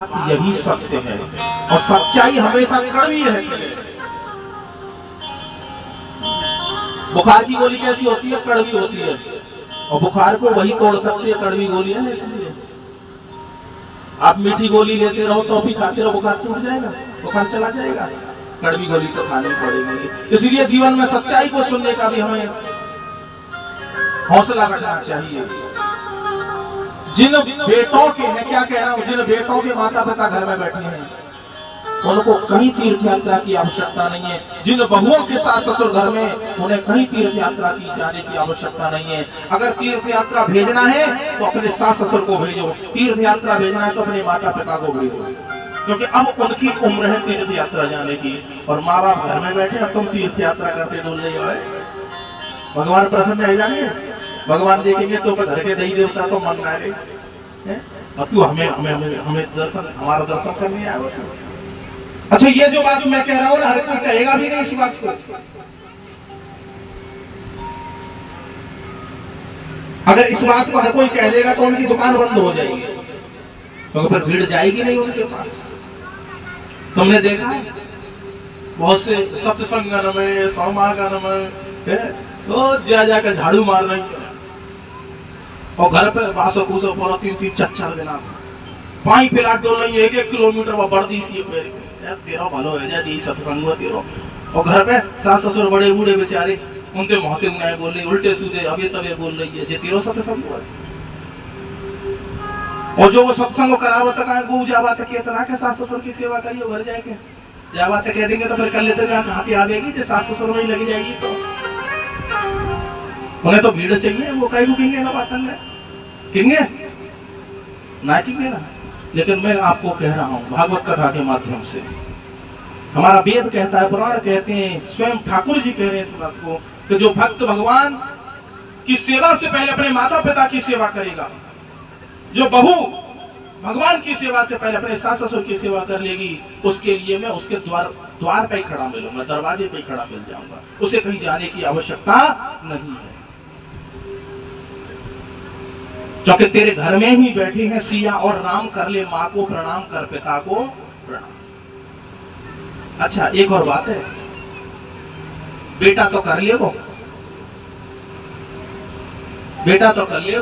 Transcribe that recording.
यही सत्य है और सच्चाई हमेशा कड़वी रहती है। बुखार की गोली कैसी होती है? कड़वी होती है और बुखार को वही तोड़ सकती है कड़वी गोली है ना। इसलिए आप मीठी गोली लेते रहो, टॉफी खाते रहो, बुखार टूट जाएगा, बुखार चला जाएगा। कड़वी गोली तो खानी पड़ेगी। इसलिए जीवन में सच्चाई को सुनने का भी हमें हौसला रखना चाहिए। जिन बेटों के, मैं क्या कह रहा हूं, जिन बेटों के माता पिता घर में बैठे हैं उनको कहीं तीर्थ यात्रा की आवश्यकता नहीं है। जिन बहुओं के सास ससुर घर में, उन्हें कहीं तीर्थ यात्रा की जाने की आवश्यकता नहीं है। अगर तीर्थ यात्रा भेजना है तो अपने सास ससुर को भेजो, तीर्थ यात्रा भेजना है तो अपने माता पिता को भेजो, क्योंकि अब उनकी उम्र है तीर्थ यात्रा जाने की। और माँ बाप घर में बैठे और तुम तीर्थ यात्रा करते डोल रही हो। भगवान प्रसन्न है जाएंगे, भगवान देखेंगे तो घर के देवी देवता तो मन रहे और तू हमें हमें हमें हमें दर्शन, हमारा दर्शन करने आया। अच्छा, ये जो बात मैं कह रहा हूँ ना, हर कोई कहेगा भी नहीं इस बात को। अगर इस बात को हर कोई कह देगा तो उनकी दुकान बंद हो जाएगी, तो फिर भीड़ जाएगी नहीं उनके पास। तुमने देखा है बहुत से सत्संग में, समागम में तो जाकर झाड़ू मार रही है और घर पे बासो कूसो पूरा 3-3 4-4 दिन पाई पिलाट डोल रही है, 1-1 किलोमीटर वो बढ़ती सी तेरा भलो है जा जी सत्संग हुआ तेरो। और घर पे सास ससुर बड़े बूढ़े बेचारे उनके मोहते मुनाए बोल रही, उल्टे सीधे अबे तबे बोल रही है जे तेरो सत्संग हुआ। और जो वो सत्संग करावो तक वो जावा तक इतना के सास ससुर की सेवा करियो, घर जाके जावा तक कह देंगे तो फिर कर लेते हैं कहां पे आ जाएगी जे सास ससुर में ही लग जाएगी। तो उन्हें तो भीड़ चाहिए, वो कहीं रुकेंगे ना बात में किंगे ना किंगे ना। लेकिन मैं आपको कह रहा हूं भागवत कथा के माध्यम से, हमारा वेद कहता है, पुराण कहते हैं, स्वयं ठाकुर जी कह रहे हैं इस बात को कि जो भक्त भगवान की सेवा से पहले अपने माता पिता की सेवा करेगा, जो बहू भगवान की सेवा से पहले अपने सास ससुर की सेवा कर लेगी, उसके लिए मैं उसके द्वार पे ही खड़ा मिलूंगा, दरवाजे पे ही खड़ा मिल जाऊंगा, उसे कहीं जाने की आवश्यकता नहीं है। क्योंकि तेरे घर में ही बैठे हैं सिया और राम, कर ले माँ को प्रणाम, कर पिता को प्रणाम। अच्छा, एक और बात है, बेटा तो कर ले, वो बेटा तो कर ले।